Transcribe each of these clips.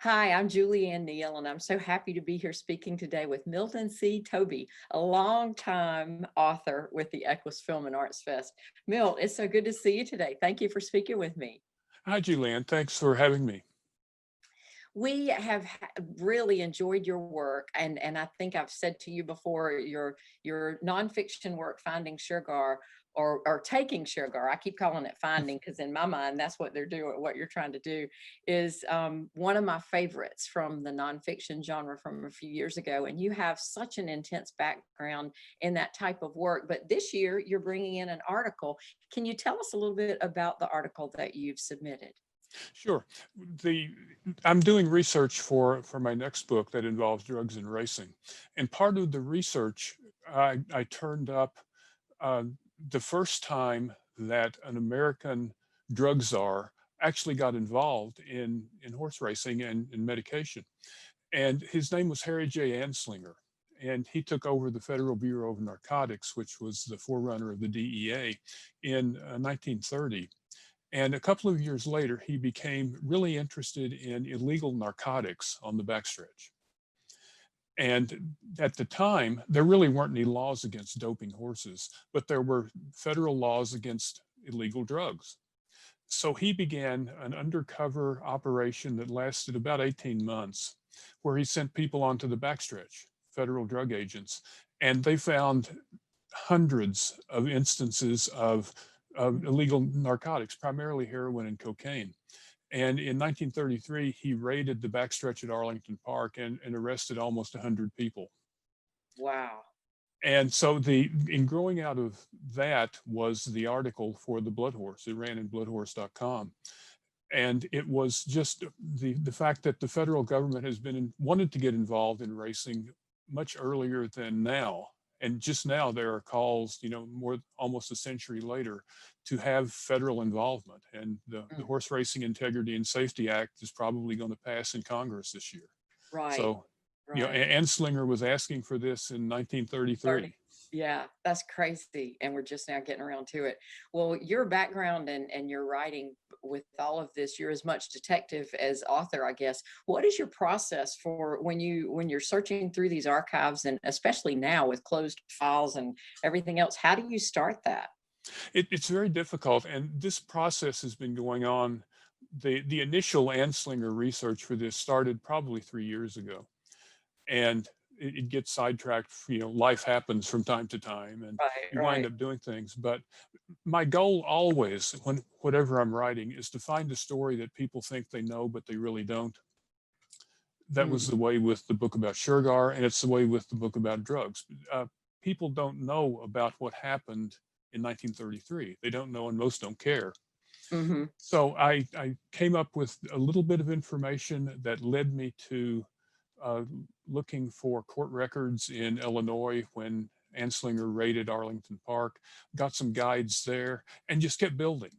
Hi, I'm Julianne Neal, and I'm so happy to be here speaking today with Milton C. Toby, a longtime author with the EQUUS Film and Arts Fest. Milt, it's so good to see you today. Thank you for speaking with me. Hi, Julianne. Thanks for having me. We have really enjoyed your work, and I think I've said to you before, your nonfiction work, Finding Shergar, or Taking Shergar. I keep calling it Finding because in my mind that's what they're doing. What you're trying to do is one of my favorites from the nonfiction genre from a few years ago. And you have such an intense background in that type of work. But this year you're bringing in an article. Can you tell us a little bit about the article that you've submitted? Sure. The I'm doing research for my next book that involves drugs and racing, and part of the research I turned up uh, the first time that an American drug czar actually got involved in horse racing and medication, and his name was Harry J. Anslinger. And he took over the Federal Bureau of Narcotics, which was the forerunner of the DEA, in 1930. And a couple of years later, he became really interested in illegal narcotics on the backstretch. And at the time, there really weren't any laws against doping horses, but there were federal laws against illegal drugs. So he began an undercover operation that lasted about 18 months, where he sent people onto the backstretch, federal drug agents, and they found hundreds of instances of illegal narcotics, primarily heroin and cocaine. And in 1933, he raided the backstretch at Arlington Park and arrested almost 100 people. Wow. And so in growing out of that was the article for the Blood Horse. It ran in bloodhorse.com. And it was just the fact that the federal government has wanted to get involved in racing much earlier than now. And just now there are calls, almost a century later, to have federal involvement. And the Mm. Horse Racing Integrity and Safety Act is probably going to pass in Congress this year. Right. So, Right. Anslinger was asking for this in 30. 1933. Yeah, that's crazy. And we're just now getting around to it. Well, your background and your writing with all of this, you're as much detective as author, I guess. What is your process for when you're searching through these archives, and especially now with closed files and everything else, how do you start that? It's very difficult, and this process has been going on. The initial Anslinger research for this started probably 3 years ago, and it gets sidetracked. Life happens from time to time, and Right, you wind right. up doing things. But my goal always, whatever I'm writing, is to find a story that people think they know, but they really don't. That was Mm. the way with the book about Shergar, and it's the way with the book about drugs. People don't know about what happened in 1933. They don't know, and most don't care. Hmm. So I came up with a little bit of information that led me to uh, looking for court records in Illinois when Anslinger raided Arlington Park, got some guides there, and just kept building.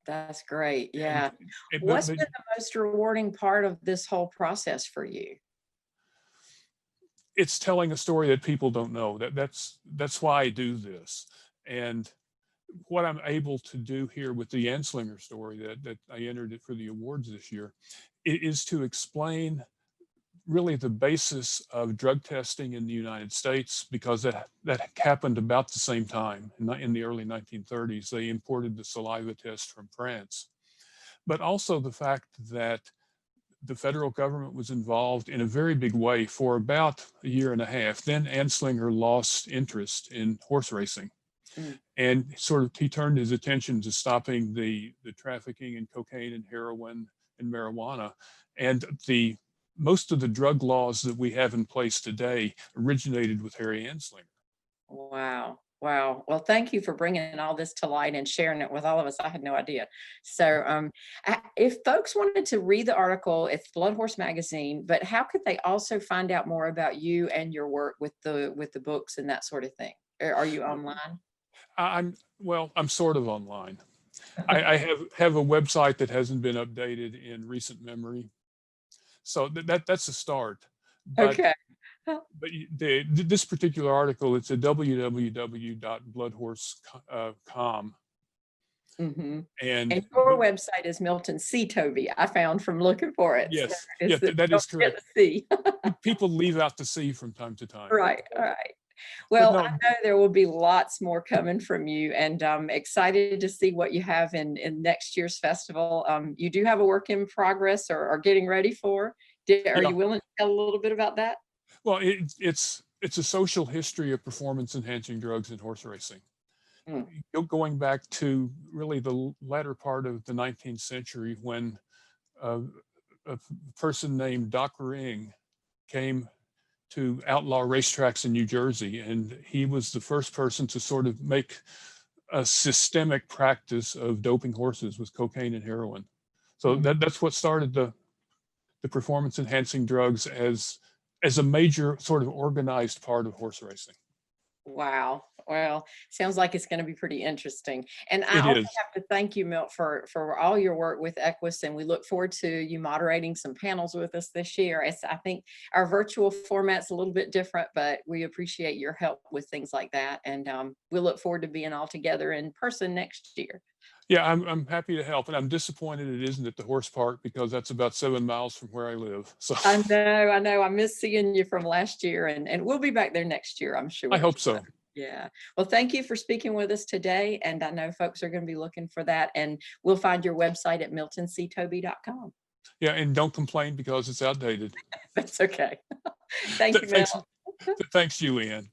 That's great. And Yeah. it, What's been the most rewarding part of this whole process for you? it's telling a story that people don't know. That's why I do this. And what I'm able to do here with the Anslinger story that I entered it for the awards this year is to explain really the basis of drug testing in the United States, because that happened about the same time in the early 1930s. They imported the saliva test from France, but also the fact that the federal government was involved in a very big way for about a year and a half. Then Anslinger lost interest in horse racing, Mm. and he turned his attention to stopping the trafficking in cocaine and heroin and marijuana. And the most of the drug laws that we have in place today originated with Harry Anslinger. Wow. Wow. Well, thank you for bringing all this to light and sharing it with all of us. I had no idea. So, if folks wanted to read the article, it's Blood Horse Magazine, but how could they also find out more about you and your work with the books and that sort of thing? Are you online? I'm sort of online. I have a website that hasn't been updated in recent memory, so that's a start. But Okay. this particular article, it's a www.bloodhorse.com, Mhm. And And your website is Milton C. Toby, I found from looking for it. So yes, it's yeah, the that don't is forget correct. the C. People leave out the C from time to time. Right, all right. But Well, no, I know there will be lots more coming from you, and I'm excited to see what you have in next year's festival. You do have a work in progress or getting ready for. Are yeah. you willing to tell a little bit about that? Well, it's a social history of performance enhancing drugs in horse racing. Mm, Going back to really the latter part of the 19th century when uh, a person named Doc Ring came to outlaw racetracks in New Jersey, and he was the first person to sort of make a systemic practice of doping horses with cocaine and heroin. So mm. that's what started the performance enhancing drugs as a major sort of organized part of horse racing. Wow. Well, sounds like it's going to be pretty interesting. And I It also is. have to thank you, Milt, for all your work with EQUUS, and we look forward to you moderating some panels with us this year. I think our virtual format's a little bit different, but we appreciate your help with things like that. And we look forward to being all together in person next year. Yeah, I'm happy to help, and I'm disappointed it isn't at the horse park because that's about 7 miles from where I live. So I know, I know. I miss seeing you from last year, and we'll be back there next year, I'm I sure. hope so. Yeah. Well, thank you for speaking with us today. And I know folks are going to be looking for that. And we'll find your website at miltonctoby.com. Yeah, and don't complain because it's outdated. That's okay. Thank you, Mel. Thanks, thanks, Julianne.